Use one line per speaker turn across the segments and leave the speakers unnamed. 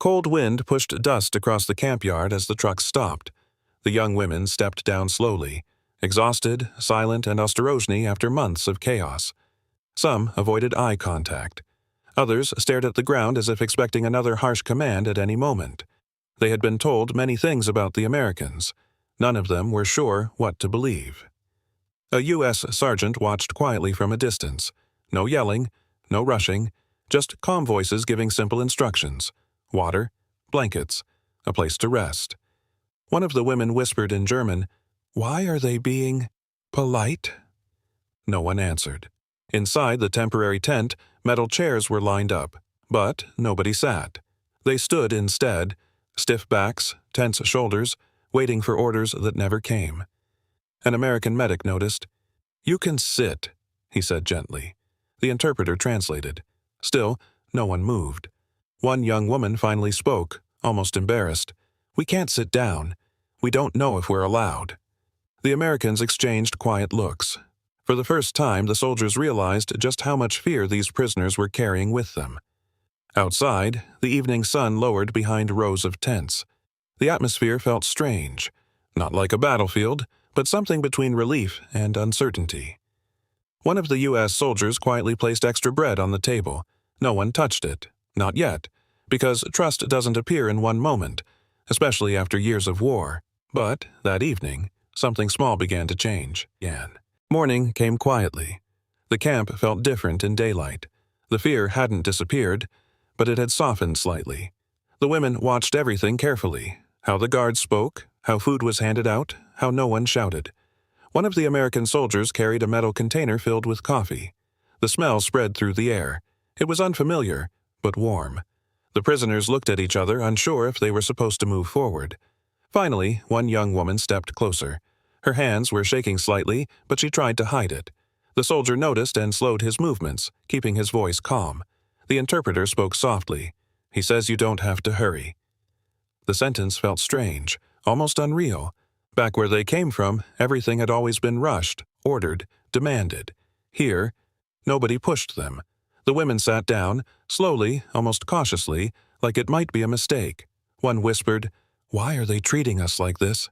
cold wind pushed dust across the campyard as the truck stopped. The young women stepped down slowly, exhausted, silent, and ostorozhny after months of chaos. Some avoided eye contact. Others stared at the ground as if expecting another harsh command at any moment. They had been told many things about the Americans. None of them were sure what to believe. A U.S. sergeant watched quietly from a distance. No yelling, no rushing, just calm voices giving simple instructions. Water, blankets, a place to rest. One of the women whispered in German, "Why are they being polite?" No one answered. Inside the temporary tent, metal chairs were lined up, but nobody sat. They stood instead, stiff backs, tense shoulders, waiting for orders that never came. An American medic noticed. "You can sit," he said gently. The interpreter translated. Still, no one moved. One young woman finally spoke, almost embarrassed. "We can't sit down. We don't know if we're allowed." The Americans exchanged quiet looks. For the first time, the soldiers realized just how much fear these prisoners were carrying with them. Outside, the evening sun lowered behind rows of tents. The atmosphere felt strange, not like a battlefield, but something between relief and uncertainty. One of the U.S. soldiers quietly placed extra bread on the table. No one touched it, not yet, because trust doesn't appear in one moment, especially after years of war. But that evening, something small began to change. Morning came quietly. The camp felt different in daylight. The fear hadn't disappeared, but it had softened slightly. The women watched everything carefully, how the guards spoke, how food was handed out, how no one shouted. One of the American soldiers carried a metal container filled with coffee. The smell spread through the air. It was unfamiliar, but warm. The prisoners looked at each other, unsure if they were supposed to move forward. Finally, one young woman stepped closer. Her hands were shaking slightly, but she tried to hide it. The soldier noticed and slowed his movements, keeping his voice calm. The interpreter spoke softly. "He says you don't have to hurry." The sentence felt strange, almost unreal. Back where they came from, everything had always been rushed, ordered, demanded. Here, nobody pushed them. The women sat down, slowly, almost cautiously, like it might be a mistake. One whispered, "Why are they treating us like this?"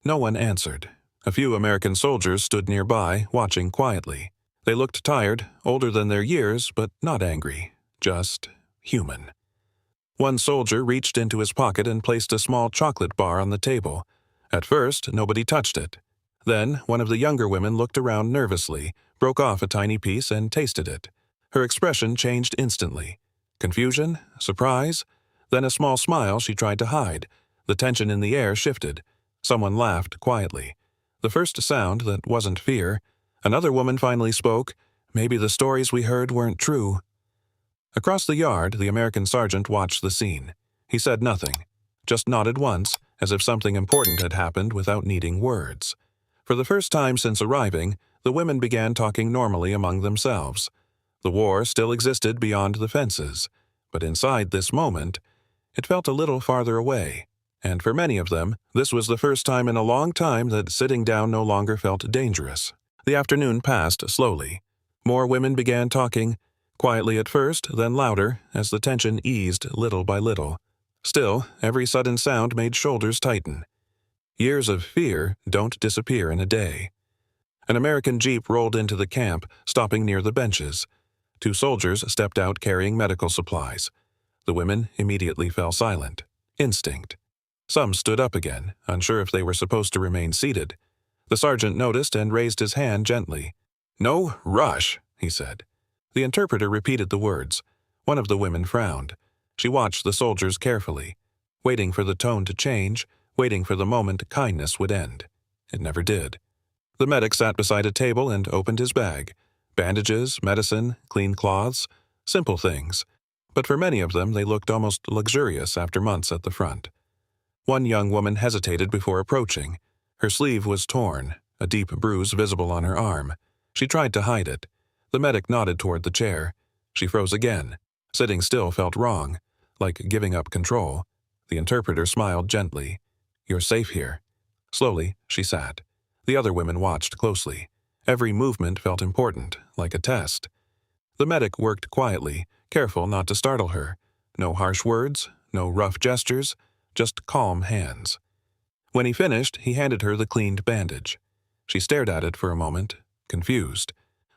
No one answered. A few American soldiers stood nearby, watching quietly. They looked tired, older than their years, but not angry, just human. One soldier reached into his pocket and placed a small chocolate bar on the table. At first, nobody touched it. Then, one of the younger women looked around nervously, broke off a tiny piece and tasted it. Her expression changed instantly. Confusion, surprise, then a small smile she tried to hide. The tension in the air shifted. Someone laughed quietly. The first sound that wasn't fear. Another woman finally spoke. "Maybe the stories we heard weren't true." Across the yard, the American sergeant watched the scene. He said nothing, just nodded once, as if something important had happened without needing words. For the first time since arriving, the women began talking normally among themselves. The war still existed beyond the fences, but inside this moment, it felt a little farther away. And for many of them, this was the first time in a long time that sitting down no longer felt dangerous. The afternoon passed slowly. More women began talking, quietly at first, then louder, as the tension eased little by little. Still, every sudden sound made shoulders tighten. Years of fear don't disappear in a day. An American jeep rolled into the camp, stopping near the benches. 2 soldiers stepped out carrying medical supplies. The women immediately fell silent. Instinct. Some stood up again, unsure if they were supposed to remain seated. The sergeant noticed and raised his hand gently. "No rush," he said. The interpreter repeated the words. One of the women frowned. She watched the soldiers carefully, waiting for the tone to change, waiting for the moment kindness would end. It never did. The medic sat beside a table and opened his bag. Bandages, medicine, clean cloths, simple things. But for many of them, they looked almost luxurious after months at the front. One young woman hesitated before approaching. Her sleeve was torn, a deep bruise visible on her arm. She tried to hide it. The medic nodded toward the chair. She froze again. Sitting still felt wrong, like giving up control. The interpreter smiled gently. "You're safe here." Slowly, she sat. The other women watched closely. Every movement felt important, like a test. The medic worked quietly, careful not to startle her. No harsh words, no rough gestures, just calm hands. When he finished, he handed her the cleaned bandage. She stared at it for a moment, confused,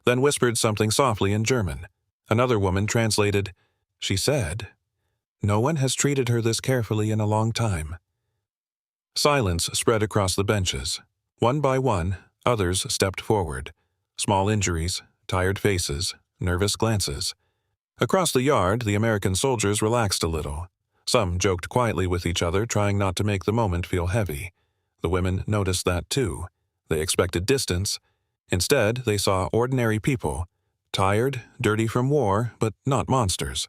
then whispered something softly in German. Another woman translated, "She said, no one has treated her this carefully in a long time." Silence spread across the benches. One by one, others stepped forward. Small injuries, tired faces, nervous glances. Across the yard, the American soldiers relaxed a little. Some joked quietly with each other, trying not to make the moment feel heavy. The women noticed that too. They expected distance. Instead, they saw ordinary people, tired, dirty from war, but not monsters.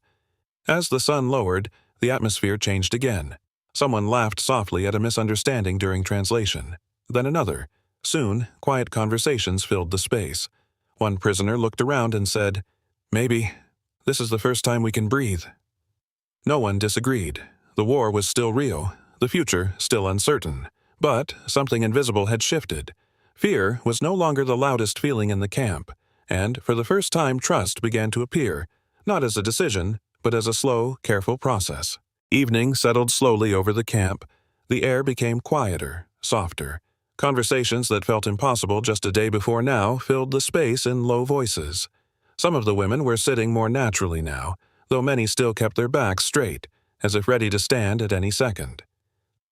As the sun lowered, the atmosphere changed again. Someone laughed softly at a misunderstanding during translation. Then another. Soon, quiet conversations filled the space. One prisoner looked around and said, "Maybe. This is the first time we can breathe." No one disagreed. The war was still real, the future still uncertain. But something invisible had shifted. Fear was no longer the loudest feeling in the camp, and for the first time trust began to appear, not as a decision, but as a slow, careful process. Evening settled slowly over the camp. The air became quieter, softer. Conversations that felt impossible just a day before now filled the space in low voices. Some of the women were sitting more naturally now, though many still kept their backs straight, as if ready to stand at any second.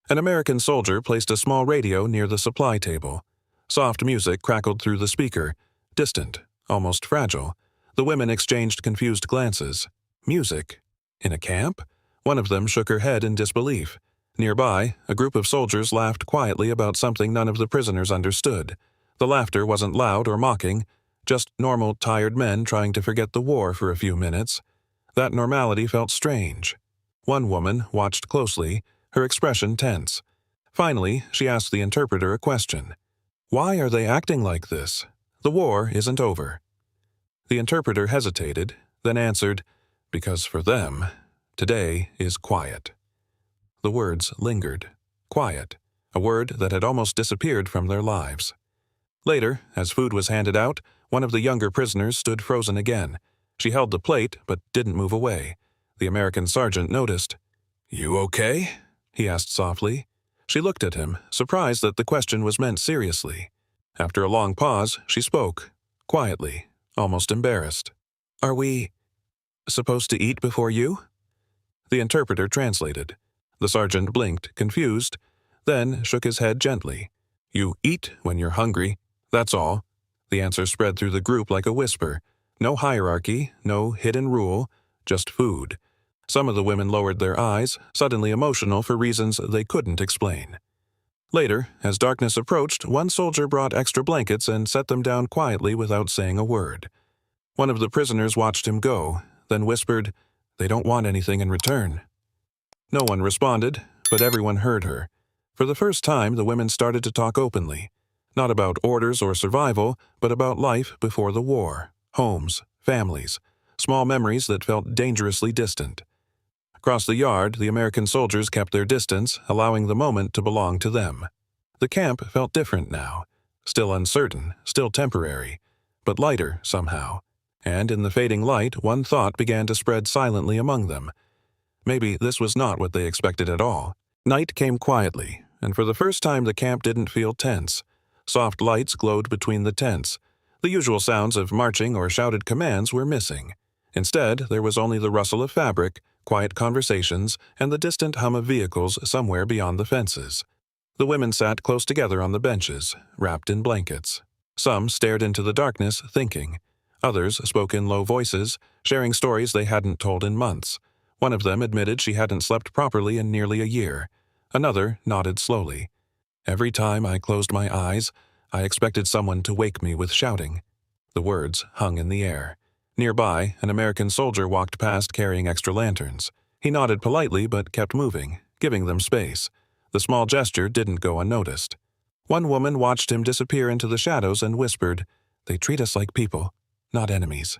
An American soldier placed a small radio near the supply table. Soft music crackled through the speaker, distant, almost fragile. The women exchanged confused glances. Music? In a camp? One of them shook her head in disbelief. Nearby, a group of soldiers laughed quietly about something none of the prisoners understood. The laughter wasn't loud or mocking, just normal, tired men trying to forget the war for a few minutes. That normality felt strange. One woman watched closely, her expression tense. Finally, she asked the interpreter a question. "Why are they acting like this? The war isn't over." The interpreter hesitated, then answered, "Because for them, today is quiet." The words lingered. Quiet, a word that had almost disappeared from their lives. Later, as food was handed out, one of the younger prisoners stood frozen again. She held the plate, but didn't move away. The American sergeant noticed. "You okay?" he asked softly. She looked at him, surprised that the question was meant seriously. After a long pause, she spoke, quietly, almost embarrassed. "Are we supposed to eat before you?" The interpreter translated. The sergeant blinked, confused, then shook his head gently. "You eat when you're hungry, that's all." The answer spread through the group like a whisper. No hierarchy, no hidden rule, just food. Some of the women lowered their eyes, suddenly emotional for reasons they couldn't explain. Later, as darkness approached, one soldier brought extra blankets and set them down quietly without saying a word. One of the prisoners watched him go, then whispered, "They don't want anything in return." No one responded, but everyone heard her. For the first time, the women started to talk openly. Not about orders or survival, but about life before the war, homes, families, small memories that felt dangerously distant. Across the yard, the American soldiers kept their distance, allowing the moment to belong to them. The camp felt different now, still uncertain, still temporary, but lighter somehow. And in the fading light, one thought began to spread silently among them. Maybe this was not what they expected at all. Night came quietly, and for the first time the camp didn't feel tense. Soft lights glowed between the tents. The usual sounds of marching or shouted commands were missing. Instead, there was only the rustle of fabric, quiet conversations, and the distant hum of vehicles somewhere beyond the fences. The women sat close together on the benches, wrapped in blankets. Some stared into the darkness, thinking. Others spoke in low voices, sharing stories they hadn't told in months. One of them admitted she hadn't slept properly in nearly a year. Another nodded slowly. "Every time I closed my eyes, I expected someone to wake me with shouting." The words hung in the air. Nearby, an American soldier walked past carrying extra lanterns. He nodded politely but kept moving, giving them space. The small gesture didn't go unnoticed. One woman watched him disappear into the shadows and whispered, "They treat us like people, not enemies."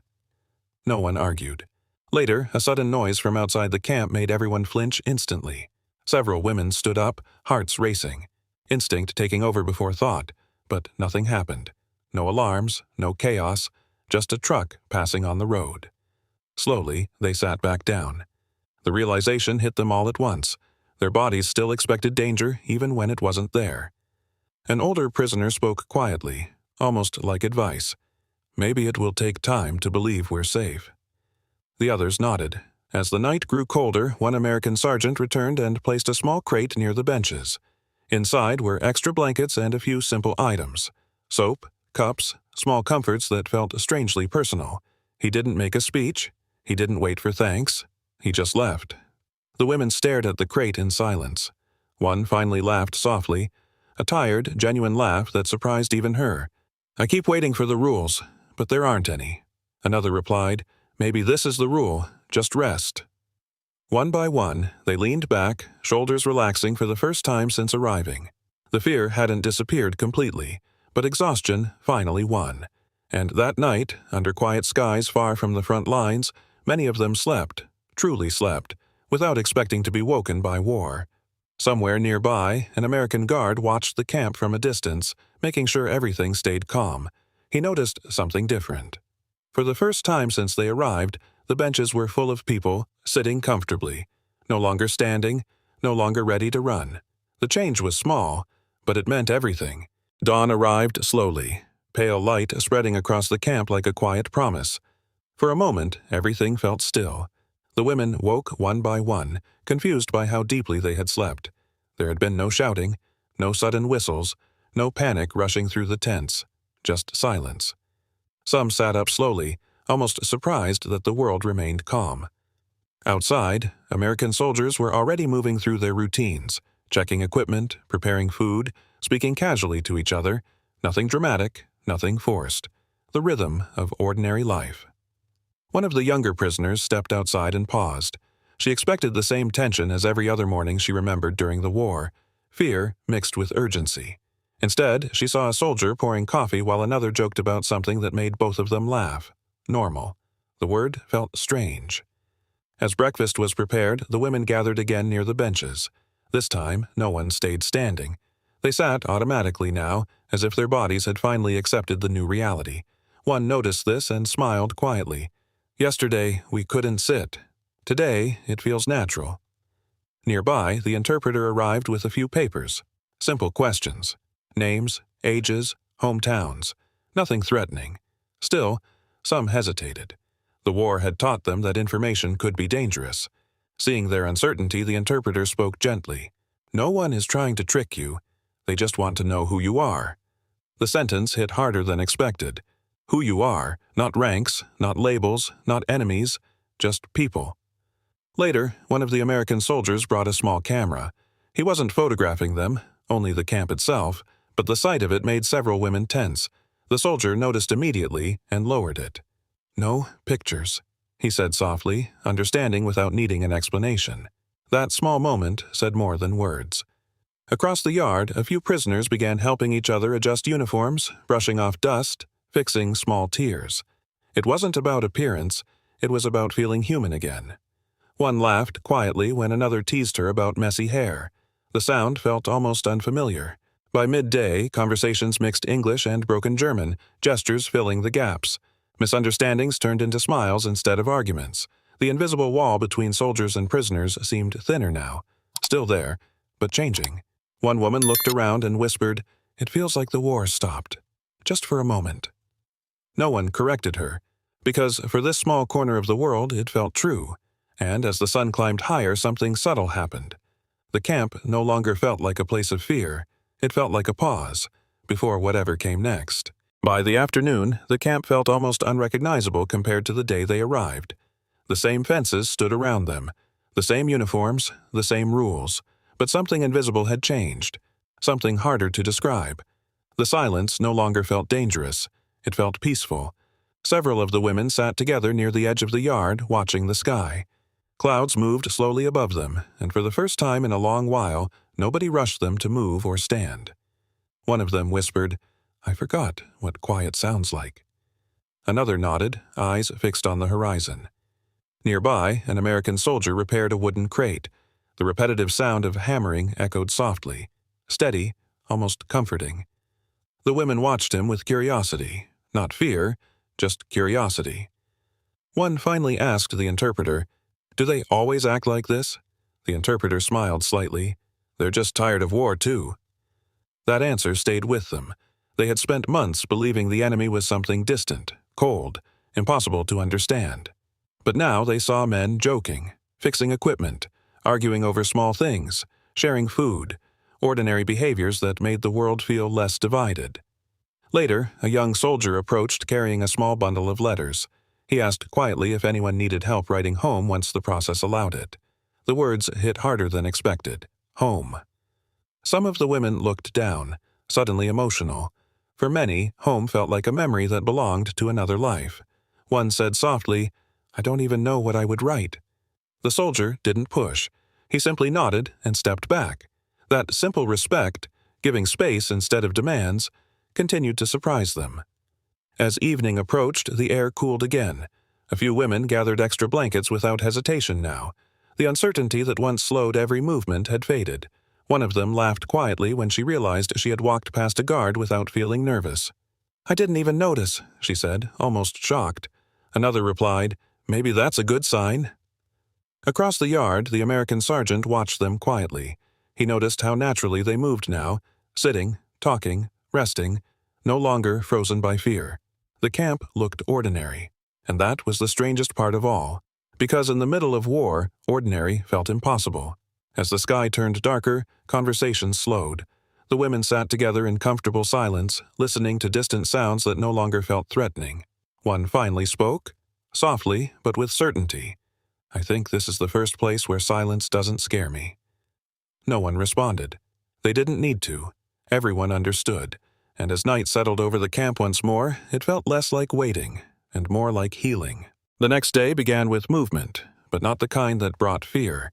No one argued. Later, a sudden noise from outside the camp made everyone flinch instantly. Several women stood up, hearts racing. Instinct taking over before thought, but nothing happened. No alarms, no chaos, just a truck passing on the road. Slowly, they sat back down. The realization hit them all at once. Their bodies still expected danger even when it wasn't there. An older prisoner spoke quietly, almost like advice. "Maybe it will take time to believe we're safe." The others nodded. As the night grew colder, one American sergeant returned and placed a small crate near the benches. Inside were extra blankets and a few simple items: soap, cups, small comforts that felt strangely personal. He didn't make a speech. He didn't wait for thanks. He just left. The women stared at the crate in silence. One finally laughed softly, a tired, genuine laugh that surprised even her. "I keep waiting for the rules, but there aren't any." Another replied, "Maybe this is the rule, just rest." One by one, they leaned back, shoulders relaxing for the first time since arriving. The fear hadn't disappeared completely, but exhaustion finally won. And that night, under quiet skies far from the front lines, many of them slept, truly slept, without expecting to be woken by war. Somewhere nearby, an American guard watched the camp from a distance, making sure everything stayed calm. He noticed something different. For the first time since they arrived, the benches were full of people, sitting comfortably, no longer standing, no longer ready to run. The change was small, but it meant everything. Dawn arrived slowly, pale light spreading across the camp like a quiet promise. For a moment, everything felt still. The women woke one by one, confused by how deeply they had slept. There had been no shouting, no sudden whistles, no panic rushing through the tents, just silence. Some sat up slowly, almost surprised that the world remained calm. Outside, American soldiers were already moving through their routines, checking equipment, preparing food, speaking casually to each other. Nothing dramatic, nothing forced. The rhythm of ordinary life. One of the younger prisoners stepped outside and paused. She expected the same tension as every other morning she remembered during the war, fear mixed with urgency. Instead, she saw a soldier pouring coffee while another joked about something that made both of them laugh. Normal. The word felt strange. As breakfast was prepared, the women gathered again near the benches. This time, no one stayed standing. They sat automatically now, as if their bodies had finally accepted the new reality. One noticed this and smiled quietly. "Yesterday, we couldn't sit. Today, it feels natural." Nearby, the interpreter arrived with a few papers. Simple questions. Names, ages, hometowns. Nothing threatening. Still, some hesitated. The war had taught them that information could be dangerous. Seeing their uncertainty, the interpreter spoke gently. "No one is trying to trick you. They just want to know who you are." The sentence hit harder than expected. Who you are, not ranks, not labels, not enemies, just people. Later, one of the American soldiers brought a small camera. He wasn't photographing them, only the camp itself, but the sight of it made several women tense. The soldier noticed immediately and lowered it. "No pictures," he said softly, understanding without needing an explanation. That small moment said more than words. Across the yard, a few prisoners began helping each other adjust uniforms, brushing off dust, fixing small tears. It wasn't about appearance, it was about feeling human again. One laughed quietly when another teased her about messy hair. The sound felt almost unfamiliar. By midday, conversations mixed English and broken German, gestures filling the gaps. Misunderstandings turned into smiles instead of arguments. The invisible wall between soldiers and prisoners seemed thinner now. Still there, but changing. One woman looked around and whispered, "It feels like the war stopped. Just for a moment." No one corrected her, because for this small corner of the world it felt true. And as the sun climbed higher, something subtle happened. The camp no longer felt like a place of fear. It felt like a pause, before whatever came next. By the afternoon, the camp felt almost unrecognizable compared to the day they arrived. The same fences stood around them, the same uniforms, the same rules, but something invisible had changed, something harder to describe. The silence no longer felt dangerous. It felt peaceful. Several of the women sat together near the edge of the yard, watching the sky. Clouds moved slowly above them, and for the first time in a long while, nobody rushed them to move or stand. One of them whispered, "I forgot what quiet sounds like." Another nodded, eyes fixed on the horizon. Nearby, an American soldier repaired a wooden crate. The repetitive sound of hammering echoed softly, steady, almost comforting. The women watched him with curiosity, not fear, just curiosity. One finally asked the interpreter, Do they always act like this? The interpreter smiled slightly. They're just tired of war, too. That answer stayed with them. They had spent months believing the enemy was something distant, cold, impossible to understand. But now they saw men joking, fixing equipment, arguing over small things, sharing food, ordinary behaviors that made the world feel less divided. Later, a young soldier approached carrying a small bundle of letters. He asked quietly if anyone needed help writing home once the process allowed it. The words hit harder than expected. Home. Some of the women looked down, suddenly emotional. For many, home felt like a memory that belonged to another life. One said softly, "I don't even know what I would write." The soldier didn't push. He simply nodded and stepped back. That simple respect, giving space instead of demands, continued to surprise them. As evening approached, the air cooled again. A few women gathered extra blankets without hesitation now. The uncertainty that once slowed every movement had faded. One of them laughed quietly when she realized she had walked past a guard without feeling nervous. "I didn't even notice," she said, almost shocked. Another replied, "Maybe that's a good sign." Across the yard, the American sergeant watched them quietly. He noticed how naturally they moved now, sitting, talking, resting, no longer frozen by fear. The camp looked ordinary, and that was the strangest part of all, because in the middle of war, ordinary felt impossible. As the sky turned darker, conversations slowed. The women sat together in comfortable silence, listening to distant sounds that no longer felt threatening. One finally spoke, softly but with certainty. "I think this is the first place where silence doesn't scare me." No one responded. They didn't need to. Everyone understood, and as night settled over the camp once more, it felt less like waiting and more like healing. The next day began with movement, but not the kind that brought fear.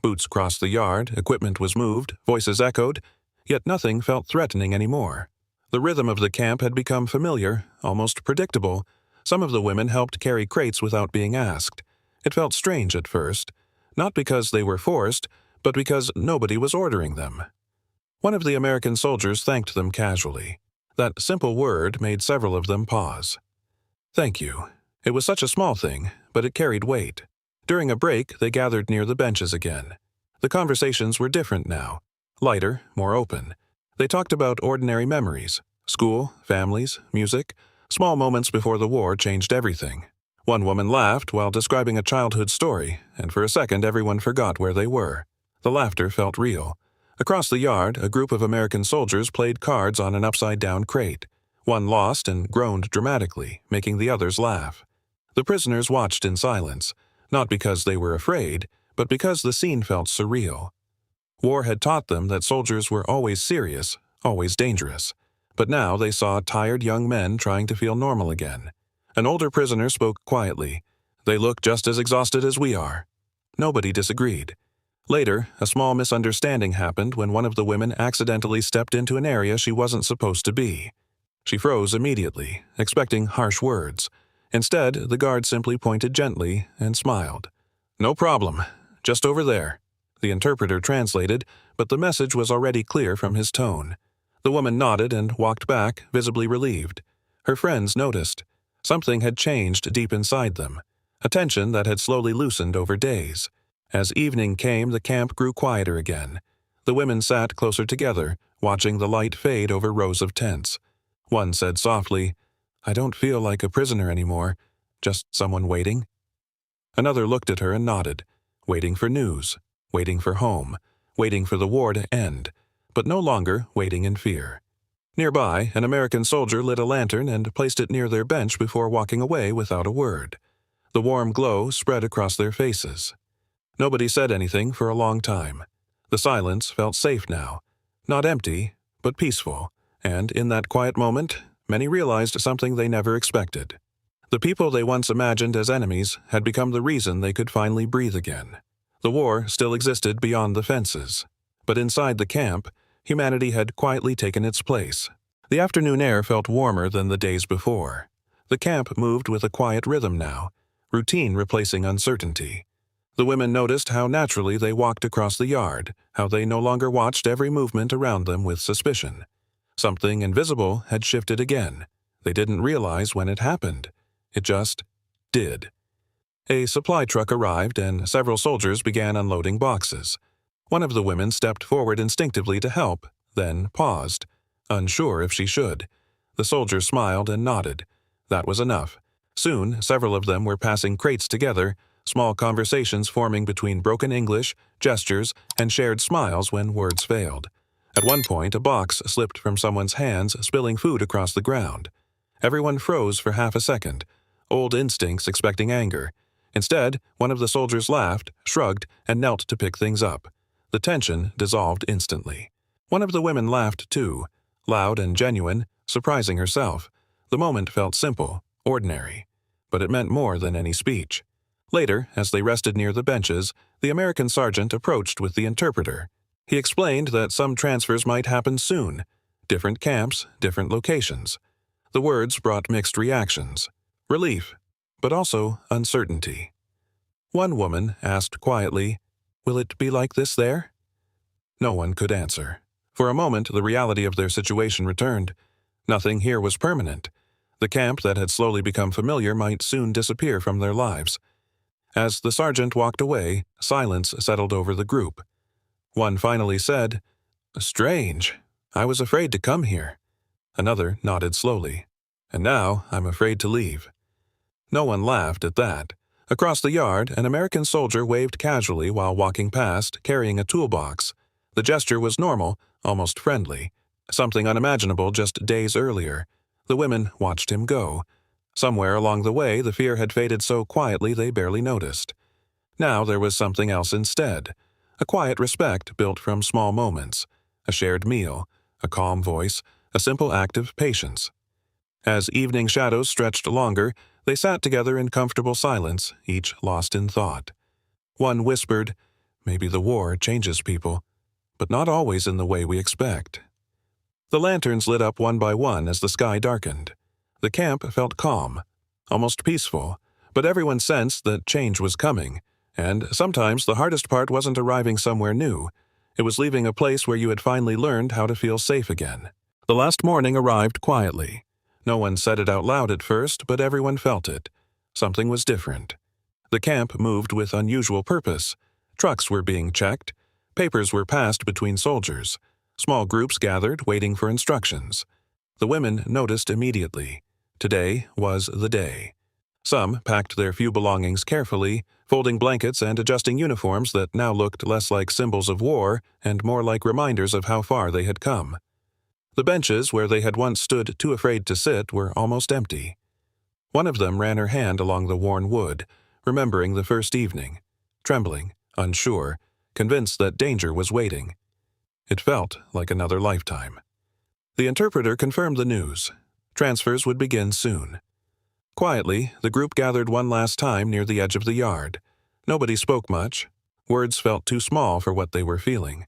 Boots crossed the yard, equipment was moved, voices echoed, yet nothing felt threatening anymore. The rhythm of the camp had become familiar, almost predictable. Some of the women helped carry crates without being asked. It felt strange at first, not because they were forced, but because nobody was ordering them. One of the American soldiers thanked them casually. That simple word made several of them pause. "Thank you." It was such a small thing, but it carried weight. During a break, they gathered near the benches again. The conversations were different now, lighter, more open. They talked about ordinary memories, school, families, music, small moments before the war changed everything. One woman laughed while describing a childhood story, and for a second everyone forgot where they were. The laughter felt real. Across the yard, a group of American soldiers played cards on an upside-down crate. One lost and groaned dramatically, making the others laugh. The prisoners watched in silence, not because they were afraid, but because the scene felt surreal. War had taught them that soldiers were always serious, always dangerous. But now they saw tired young men trying to feel normal again. An older prisoner spoke quietly. "They look just as exhausted as we are." Nobody disagreed. Later, a small misunderstanding happened when one of the women accidentally stepped into an area she wasn't supposed to be. She froze immediately, expecting harsh words. Instead, the guard simply pointed gently and smiled. "No problem. Just over there." The interpreter translated, but the message was already clear from his tone. The woman nodded and walked back, visibly relieved. Her friends noticed. Something had changed deep inside them, a tension that had slowly loosened over days. As evening came, the camp grew quieter again. The women sat closer together, watching the light fade over rows of tents. One said softly, "I don't feel like a prisoner anymore, just someone waiting." Another looked at her and nodded, waiting for news, waiting for home, waiting for the war to end, but no longer waiting in fear. Nearby, an American soldier lit a lantern and placed it near their bench before walking away without a word. The warm glow spread across their faces. Nobody said anything for a long time. The silence felt safe now, not empty, but peaceful, and in that quiet moment, many realized something they never expected. The people they once imagined as enemies had become the reason they could finally breathe again. The war still existed beyond the fences, but inside the camp, humanity had quietly taken its place. The afternoon air felt warmer than the days before. The camp moved with a quiet rhythm now, routine replacing uncertainty. The women noticed how naturally they walked across the yard, how they no longer watched every movement around them with suspicion. Something invisible had shifted again. They didn't realize when it happened. It just did. A supply truck arrived and several soldiers began unloading boxes. One of the women stepped forward instinctively to help, then paused, unsure if she should. The soldiers smiled and nodded. That was enough. Soon, several of them were passing crates together, small conversations forming between broken English, gestures, and shared smiles when words failed. At one point, a box slipped from someone's hands, spilling food across the ground. Everyone froze for half a second, old instincts expecting anger. Instead, one of the soldiers laughed, shrugged, and knelt to pick things up. The tension dissolved instantly. One of the women laughed too, loud and genuine, surprising herself. The moment felt simple, ordinary, but it meant more than any speech. Later, as they rested near the benches, the American sergeant approached with the interpreter. He explained that some transfers might happen soon. Different camps, different locations. The words brought mixed reactions. Relief, but also uncertainty. One woman asked quietly, "Will it be like this there?" No one could answer. For a moment, the reality of their situation returned. Nothing here was permanent. The camp that had slowly become familiar might soon disappear from their lives. As the sergeant walked away, silence settled over the group. One finally said, "Strange. I was afraid to come here." Another nodded slowly. "And now I'm afraid to leave." No one laughed at that. Across the yard, an American soldier waved casually while walking past, carrying a toolbox. The gesture was normal, almost friendly, something unimaginable just days earlier. The women watched him go. Somewhere along the way, the fear had faded so quietly they barely noticed. Now there was something else instead. A quiet respect built from small moments. A shared meal, a calm voice, a simple act of patience. As evening shadows stretched longer, they sat together in comfortable silence, each lost in thought. One whispered, "Maybe the war changes people, but not always in the way we expect." The lanterns lit up one by one as the sky darkened. The camp felt calm, almost peaceful, but everyone sensed that change was coming, and sometimes the hardest part wasn't arriving somewhere new. It was leaving a place where you had finally learned how to feel safe again. The last morning arrived quietly. No one said it out loud at first, but everyone felt it. Something was different. The camp moved with unusual purpose. Trucks were being checked. Papers were passed between soldiers. Small groups gathered, waiting for instructions. The women noticed immediately. Today was the day. Some packed their few belongings carefully, folding blankets and adjusting uniforms that now looked less like symbols of war and more like reminders of how far they had come. The benches where they had once stood too afraid to sit were almost empty. One of them ran her hand along the worn wood, remembering the first evening, trembling, unsure, convinced that danger was waiting. It felt like another lifetime. The interpreter confirmed the news. Transfers would begin soon. Quietly, the group gathered one last time near the edge of the yard. Nobody spoke much. Words felt too small for what they were feeling.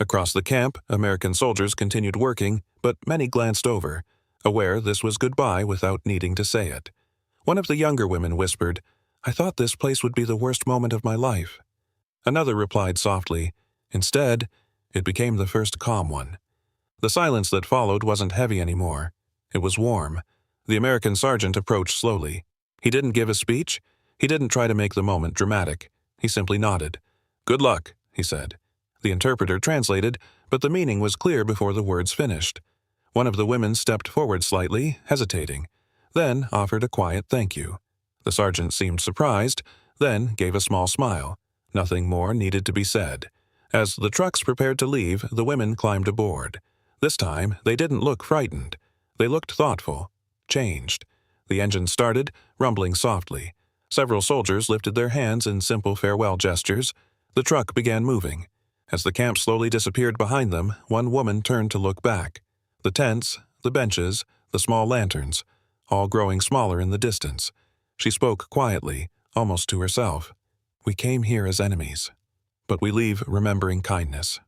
Across the camp, American soldiers continued working, but many glanced over, aware this was goodbye without needing to say it. One of the younger women whispered, "I thought this place would be the worst moment of my life." Another replied softly, "Instead, it became the first calm one." The silence that followed wasn't heavy anymore. It was warm. The American sergeant approached slowly. He didn't give a speech. He didn't try to make the moment dramatic. He simply nodded. "Good luck," he said. The interpreter translated, but the meaning was clear before the words finished. One of the women stepped forward slightly, hesitating, then offered a quiet thank you. The sergeant seemed surprised, then gave a small smile. Nothing more needed to be said. As the trucks prepared to leave, the women climbed aboard. This time, they didn't look frightened. They looked thoughtful, changed. The engine started, rumbling softly. Several soldiers lifted their hands in simple farewell gestures. The truck began moving. As the camp slowly disappeared behind them, one woman turned to look back. The tents, the benches, the small lanterns, all growing smaller in the distance. She spoke quietly, almost to herself. "We came here as enemies, but we leave remembering kindness."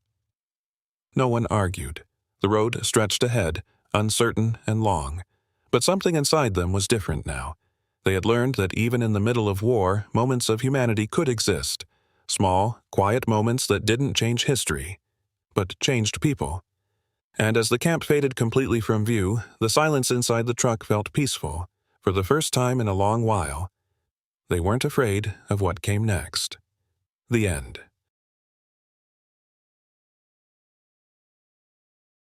No one argued. The road stretched ahead, uncertain and long. But something inside them was different now. They had learned that even in the middle of war, moments of humanity could exist. Small, quiet moments that didn't change history, but changed people. And as the camp faded completely from view, the silence inside the truck felt peaceful, for the first time in a long while. They weren't afraid of what came next. The end.